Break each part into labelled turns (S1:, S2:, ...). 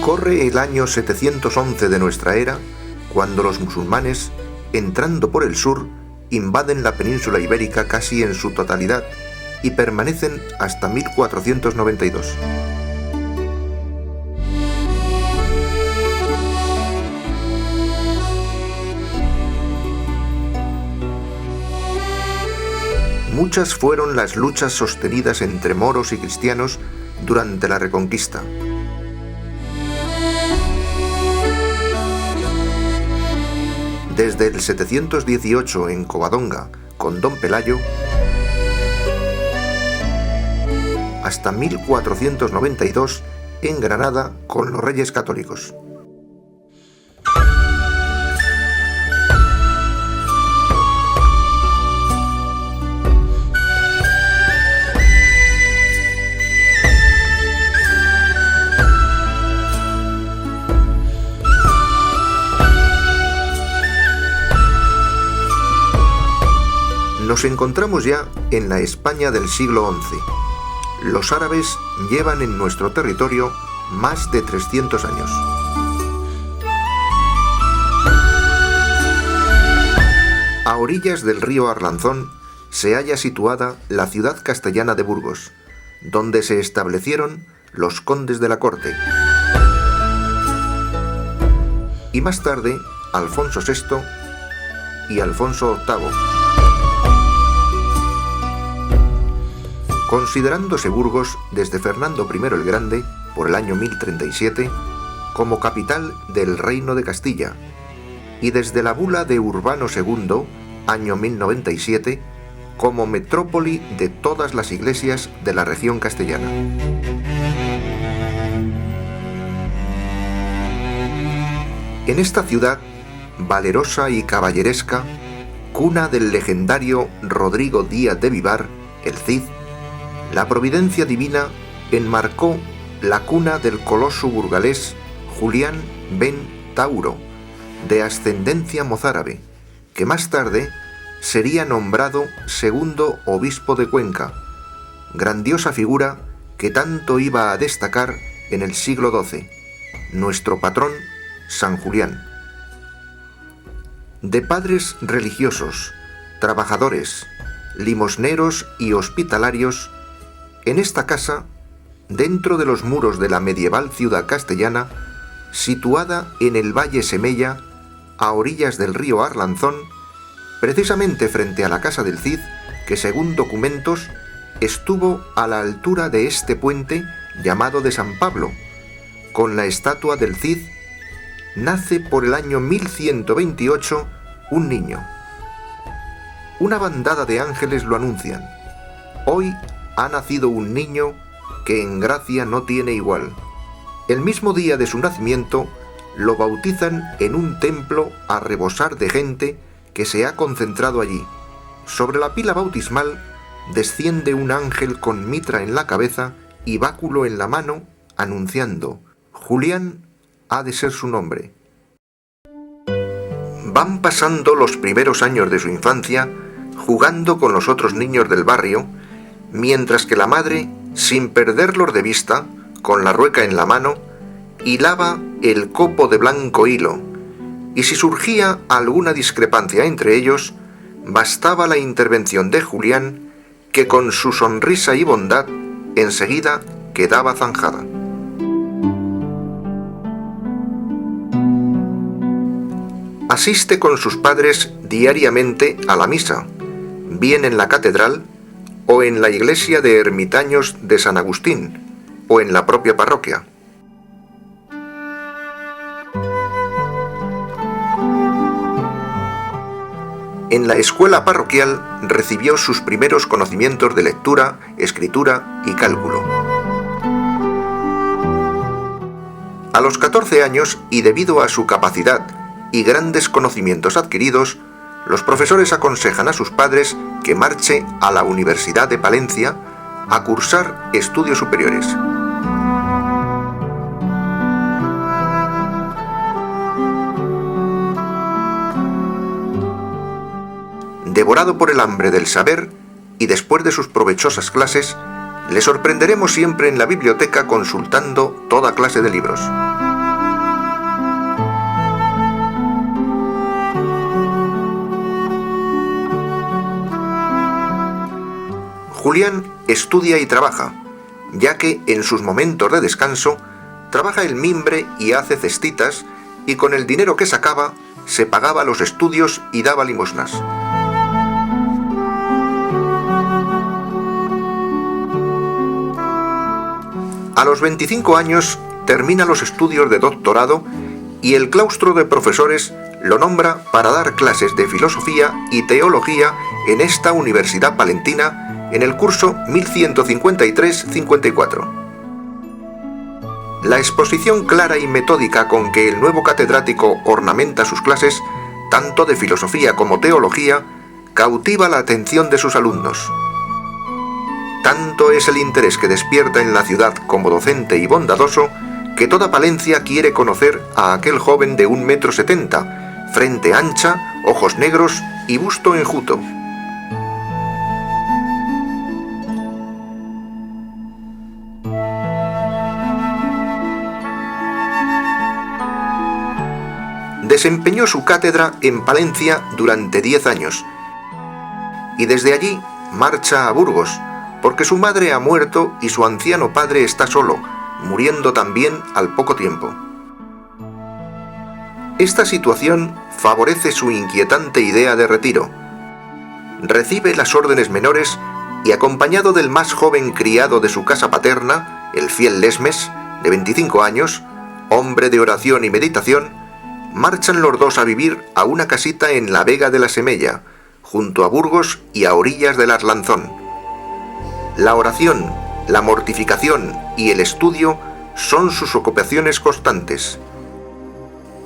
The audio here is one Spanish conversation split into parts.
S1: Corre el año 711 de nuestra era, cuando los musulmanes, entrando por el sur, invaden la península ibérica casi en su totalidad y permanecen hasta 1492. Muchas fueron las luchas sostenidas entre moros y cristianos durante la Reconquista. Desde el 718 en Covadonga con Don Pelayo hasta 1492 en Granada con los Reyes Católicos. Nos encontramos ya en la España del siglo XI. Los árabes llevan en nuestro territorio más de 300 años. A orillas del río Arlanzón se halla situada la ciudad castellana de Burgos, donde se establecieron los condes de la corte. Y más tarde, Alfonso VI y Alfonso VIII. Considerándose Burgos desde Fernando I el Grande, por el año 1037, como capital del Reino de Castilla, y desde la bula de Urbano II, año 1097, como metrópoli de todas las iglesias de la región castellana. En esta ciudad, valerosa y caballeresca, cuna del legendario Rodrigo Díaz de Vivar, el Cid, la providencia divina enmarcó la cuna del coloso burgalés Julián ben Tauro, de ascendencia mozárabe, que más tarde sería nombrado segundo obispo de Cuenca, grandiosa figura que tanto iba a destacar en el siglo XII, nuestro patrón San Julián. De padres religiosos, trabajadores, limosneros y hospitalarios, en esta casa, dentro de los muros de la medieval ciudad castellana, situada en el Valle Semella, a orillas del río Arlanzón, precisamente frente a la casa del Cid, que según documentos estuvo a la altura de este puente llamado de San Pablo, con la estatua del Cid, nace por el año 1128 un niño. Una bandada de ángeles lo anuncian. Hoy ha nacido un niño que en gracia no tiene igual. El mismo día de su nacimiento lo bautizan en un templo a rebosar de gente que se ha concentrado allí. Sobre la pila bautismal desciende un ángel con mitra en la cabeza y báculo en la mano, anunciando: Julián ha de ser su nombre. Van pasando los primeros años de su infancia jugando con los otros niños del barrio, mientras que la madre, sin perderlos de vista, con la rueca en la mano, hilaba el copo de blanco hilo, y si surgía alguna discrepancia entre ellos, bastaba la intervención de Julián, que con su sonrisa y bondad enseguida quedaba zanjada. Asiste con sus padres diariamente a la misa, bien en la catedral o en la iglesia de ermitaños de San Agustín, o en la propia parroquia. En la escuela parroquial recibió sus primeros conocimientos de lectura, escritura y cálculo. A los 14 años, y debido a su capacidad y grandes conocimientos adquiridos, los profesores aconsejan a sus padres que marche a la Universidad de Palencia a cursar estudios superiores. Devorado por el hambre del saber, y después de sus provechosas clases, le sorprenderemos siempre en la biblioteca consultando toda clase de libros. Julián estudia y trabaja, ya que en sus momentos de descanso trabaja el mimbre y hace cestitas, y con el dinero que sacaba se pagaba los estudios y daba limosnas. A los 25 años termina los estudios de doctorado y el claustro de profesores lo nombra para dar clases de filosofía y teología en esta Universidad Palentina en el curso 1153-54. La exposición clara y metódica con que el nuevo catedrático ornamenta sus clases, tanto de filosofía como teología, cautiva la atención de sus alumnos. Tanto es el interés que despierta en la ciudad como docente y bondadoso, que toda Palencia quiere conocer a aquel joven de 1,70 m, frente ancha, ojos negros y busto enjuto. Desempeñó su cátedra en Palencia durante 10 años y desde allí marcha a Burgos, porque su madre ha muerto y su anciano padre está solo, muriendo también al poco tiempo. Esta situación favorece su inquietante idea de retiro. Recibe las órdenes menores y, acompañado del más joven criado de su casa paterna, el fiel Lesmes, de 25 años, hombre de oración y meditación, marchan los dos a vivir a una casita en la Vega de la Semella, junto a Burgos y a orillas del Arlanzón. La oración, la mortificación y el estudio son sus ocupaciones constantes.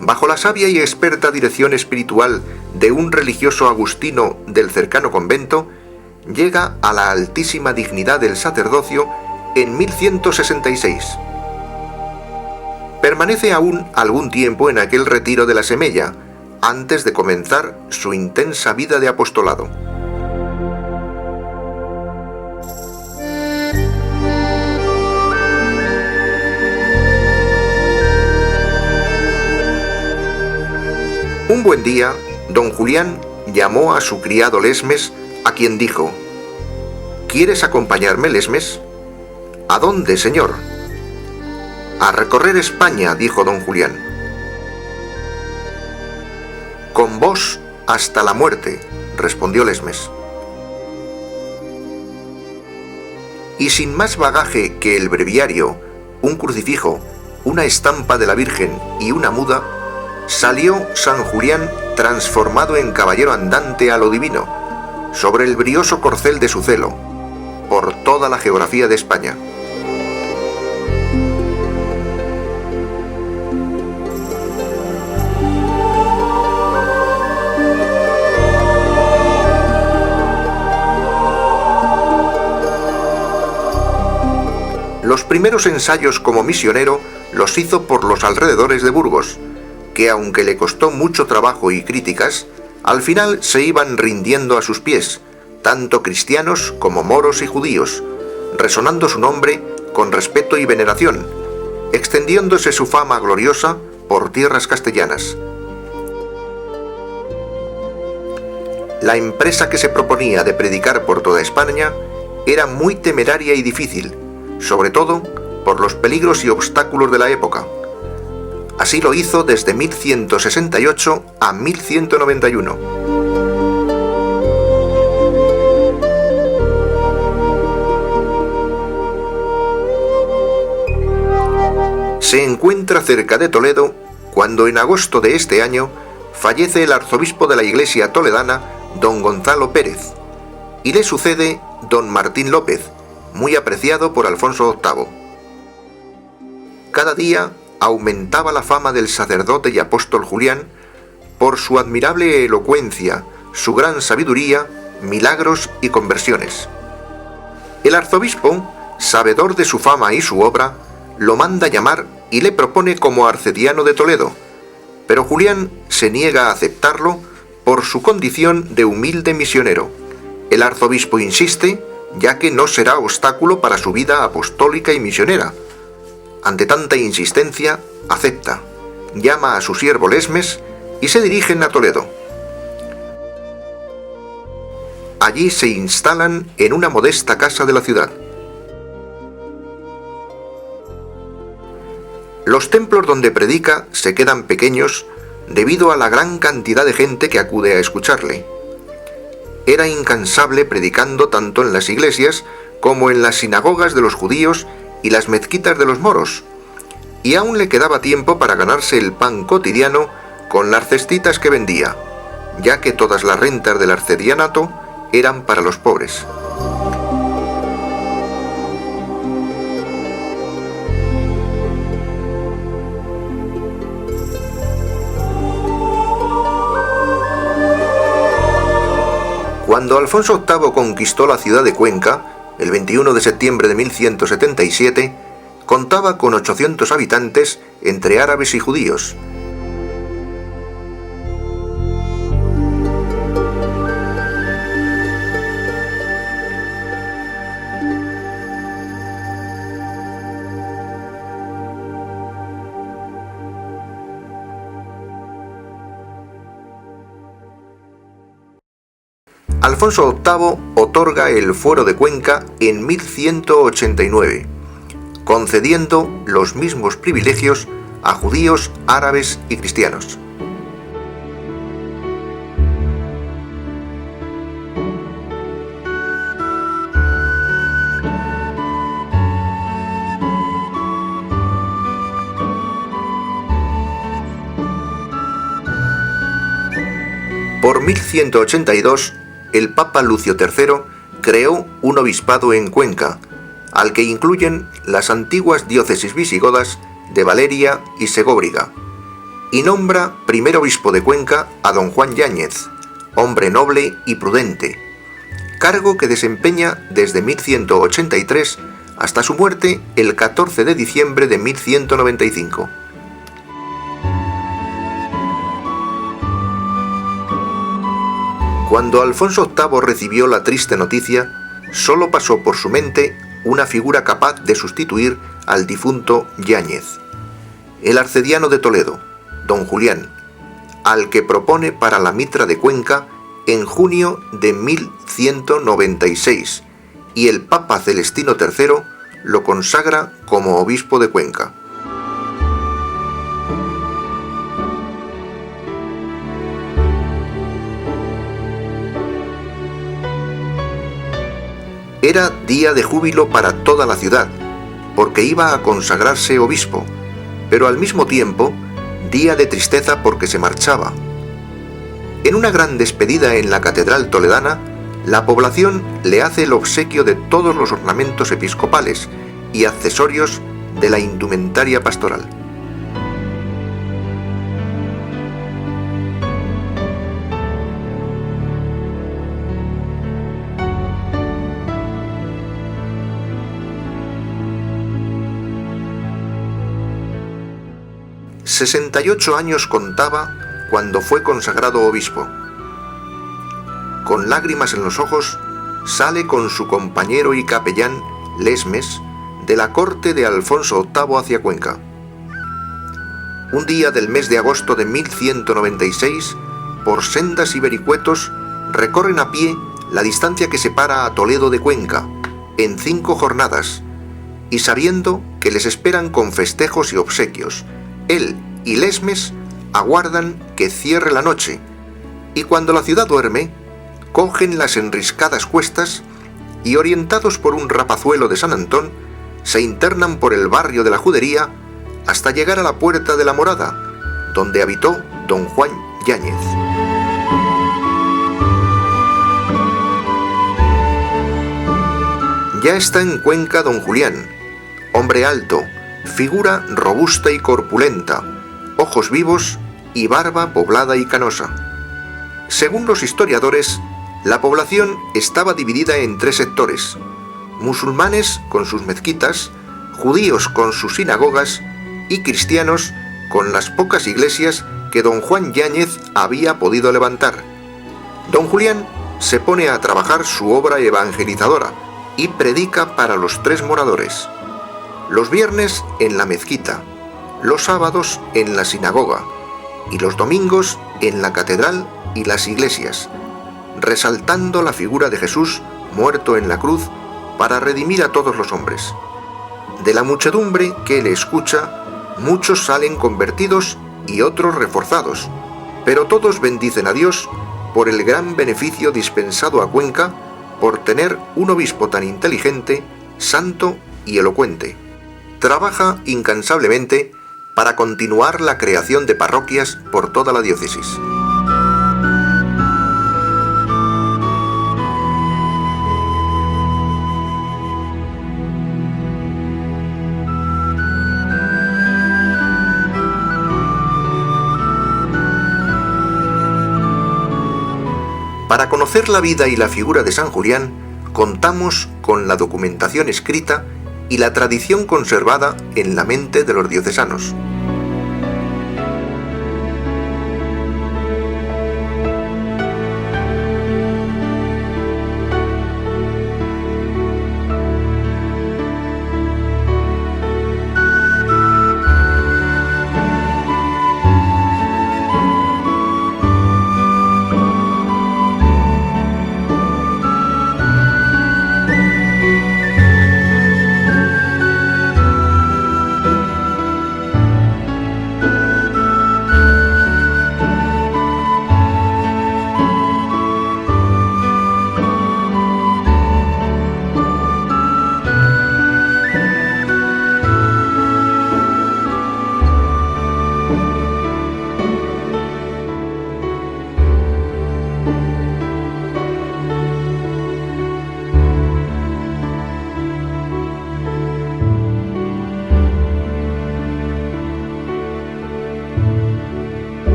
S1: Bajo la sabia y experta dirección espiritual de un religioso agustino del cercano convento, llega a la altísima dignidad del sacerdocio en 1166. Permanece aún algún tiempo en aquel retiro de la Semella, antes de comenzar su intensa vida de apostolado. Un buen día, don Julián llamó a su criado Lesmes, a quien dijo: ¿Quieres acompañarme, Lesmes? ¿A dónde, señor? A recorrer España, dijo don Julián. Con vos hasta la muerte, respondió Lesmes. Y sin más bagaje que el breviario, un crucifijo, una estampa de la Virgen y una muda, salió San Julián transformado en caballero andante a lo divino, sobre el brioso corcel de su celo, por toda la geografía de España. Los primeros ensayos como misionero los hizo por los alrededores de Burgos, que aunque le costó mucho trabajo y críticas, al final se iban rindiendo a sus pies, tanto cristianos como moros y judíos, resonando su nombre con respeto y veneración, extendiéndose su fama gloriosa por tierras castellanas. La empresa que se proponía de predicar por toda España era muy temeraria y difícil, sobre todo por los peligros y obstáculos de la época. Así lo hizo desde 1168 a 1191. Se encuentra cerca de Toledo cuando en agosto de este año fallece el arzobispo de la iglesia toledana, don Gonzalo Pérez, y le sucede don Martín López, muy apreciado por Alfonso VIII. Cada día aumentaba la fama del sacerdote y apóstol Julián por su admirable elocuencia, su gran sabiduría, milagros y conversiones. El arzobispo, sabedor de su fama y su obra, lo manda llamar y le propone como arcediano de Toledo, pero Julián se niega a aceptarlo por su condición de humilde misionero. El arzobispo insiste, ya que no será obstáculo para su vida apostólica y misionera. Ante tanta insistencia, acepta, llama a su siervo Lesmes y se dirigen a Toledo. allí se instalan en una modesta casa de la ciudad. Los templos donde predica se quedan pequeños debido a la gran cantidad de gente que acude a escucharle. Era incansable predicando tanto en las iglesias como en las sinagogas de los judíos y las mezquitas de los moros, y aún le quedaba tiempo para ganarse el pan cotidiano con las cestitas que vendía, ya que todas las rentas del arcedianato eran para los pobres. Cuando Alfonso VIII conquistó la ciudad de Cuenca, el 21 de septiembre de 1177, contaba con 800 habitantes entre árabes y judíos. Alfonso VIII otorga el fuero de Cuenca en 1189, concediendo los mismos privilegios a judíos, árabes y cristianos. Por 1182, el Papa Lucio III creó un obispado en Cuenca, al que incluyen las antiguas diócesis visigodas de Valeria y Segóbriga, y nombra primer obispo de Cuenca a don Juan Yáñez, hombre noble y prudente, cargo que desempeña desde 1183 hasta su muerte el 14 de diciembre de 1195. Cuando Alfonso VIII recibió la triste noticia, solo pasó por su mente una figura capaz de sustituir al difunto Yáñez, el arcediano de Toledo, don Julián, al que propone para la mitra de Cuenca en junio de 1196, y el Papa Celestino III lo consagra como obispo de Cuenca. Era día de júbilo para toda la ciudad, porque iba a consagrarse obispo, pero al mismo tiempo, día de tristeza porque se marchaba. En una gran despedida en la catedral toledana, la población le hace el obsequio de todos los ornamentos episcopales y accesorios de la indumentaria pastoral. ...68 años contaba cuando fue consagrado obispo. Con lágrimas en los ojos, sale con su compañero y capellán, Lesmes, de la corte de Alfonso VIII hacia Cuenca. Un día del mes de agosto de 1196, por sendas y vericuetos, recorren a pie la distancia que separa a Toledo de Cuenca, en 5 jornadas, y sabiendo que les esperan con festejos y obsequios, él y Lesmes aguardan que cierre la noche, y cuando la ciudad duerme, cogen las enriscadas cuestas y, orientados por un rapazuelo de San Antón, se internan por el barrio de la Judería hasta llegar a la puerta de la Morada, donde habitó don Juan Yáñez. Ya está en Cuenca don Julián, hombre alto, figura robusta y corpulenta, ojos vivos y barba poblada y canosa. Según los historiadores, la población estaba dividida en 3 sectores: musulmanes con sus mezquitas, judíos con sus sinagogas y cristianos con las pocas iglesias que don Juan Yáñez había podido levantar. Don Julián se pone a trabajar su obra evangelizadora y predica para los 3 moradores. Los viernes en la mezquita, los sábados en la sinagoga y los domingos en la catedral y las iglesias, resaltando la figura de Jesús muerto en la cruz para redimir a todos los hombres. De la muchedumbre que le escucha, muchos salen convertidos y otros reforzados, pero todos bendicen a Dios por el gran beneficio dispensado a Cuenca por tener un obispo tan inteligente, santo y elocuente. Trabaja incansablemente para continuar la creación de parroquias por toda la diócesis. Para conocer la vida y la figura de San Julián, contamos con la documentación escrita y la tradición conservada en la mente de los diocesanos.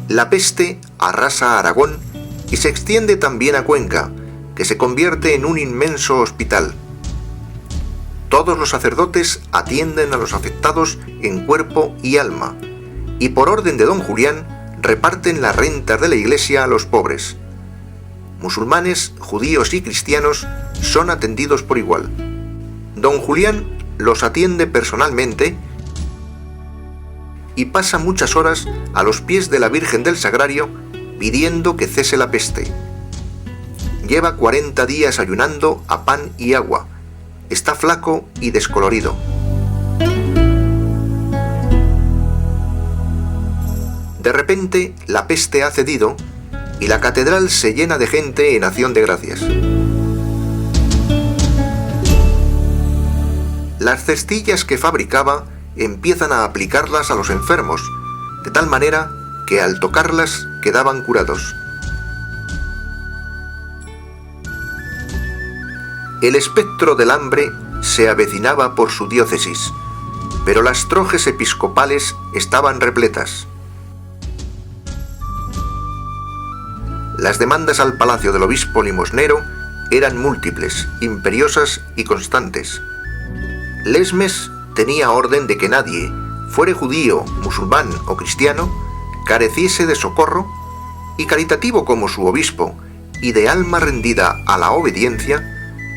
S1: La peste arrasa Aragón y se extiende también a Cuenca, que se convierte en un inmenso hospital. Todos los sacerdotes atienden a los afectados en cuerpo y alma, y por orden de don Julián reparten las rentas de la iglesia a los pobres. Musulmanes, judíos y cristianos son atendidos por igual. Don Julián los atiende personalmente y pasa muchas horas a los pies de la Virgen del Sagrario pidiendo que cese la peste. Lleva 40 días ayunando a pan y agua. Está flaco y descolorido. De repente, la peste ha cedido y la catedral se llena de gente en acción de gracias. Las cestillas que fabricaba empiezan a aplicarlas a los enfermos, de tal manera que al tocarlas quedaban curados. El espectro del hambre se avecinaba por su diócesis, pero las trojes episcopales estaban repletas. Las demandas al palacio del obispo limosnero eran múltiples, imperiosas y constantes. Lesmes tenía orden de que nadie, fuere judío, musulmán o cristiano, careciese de socorro, y caritativo como su obispo y de alma rendida a la obediencia,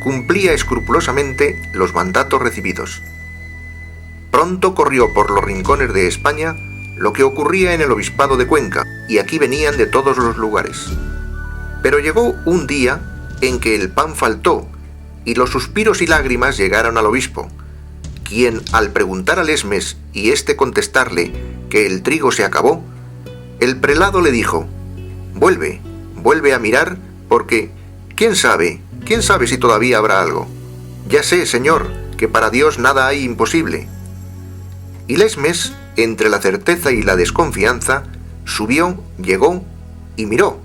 S1: cumplía escrupulosamente los mandatos recibidos. Pronto corrió por los rincones de España lo que ocurría en el obispado de Cuenca, y aquí venían de todos los lugares. Pero llegó un día en que el pan faltó y los suspiros y lágrimas llegaron al obispo, quien, al preguntar a Lesmes y éste contestarle que el trigo se acabó, el prelado le dijo: vuelve a mirar, porque ¿quién sabe si todavía habrá algo? Ya sé, señor, que para Dios nada hay imposible. Y Lesmes, entre la certeza y la desconfianza, subió, llegó y miró,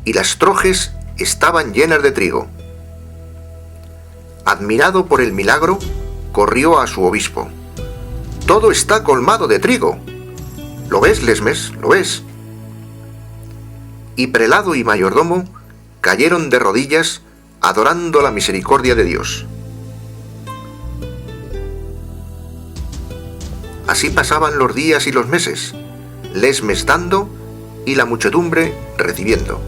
S1: y las trojes estaban llenas de trigo. Admirado por el milagro, corrió a su obispo. «Todo está colmado de trigo. ¿Lo ves, Lesmes? ¿Lo ves?» Y prelado y mayordomo cayeron de rodillas adorando la misericordia de Dios. Así pasaban los días y los meses, Lesmes dando y la muchedumbre recibiendo.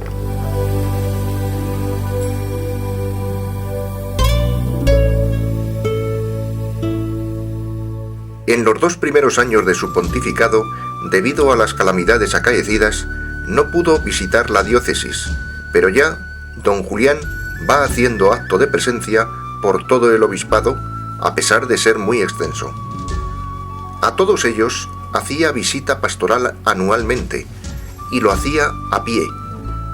S1: En los 2 primeros años de su pontificado, debido a las calamidades acaecidas, no pudo visitar la diócesis, pero ya don Julián va haciendo acto de presencia por todo el obispado, a pesar de ser muy extenso. A todos ellos hacía visita pastoral anualmente, y lo hacía a pie,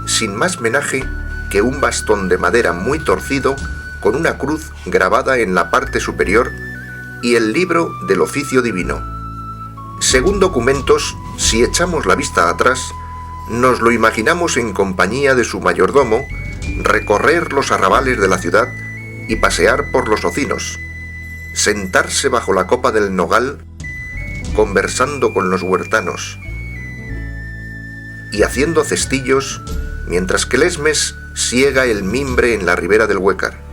S1: sin más menaje que un bastón de madera muy torcido con una cruz grabada en la parte superior y el libro del oficio divino. Según documentos, si echamos la vista atrás, nos lo imaginamos en compañía de su mayordomo, recorrer los arrabales de la ciudad y pasear por los ocinos, sentarse bajo la copa del nogal, conversando con los huertanos y haciendo cestillos, mientras que Lesmes siega el mimbre en la ribera del Huécar.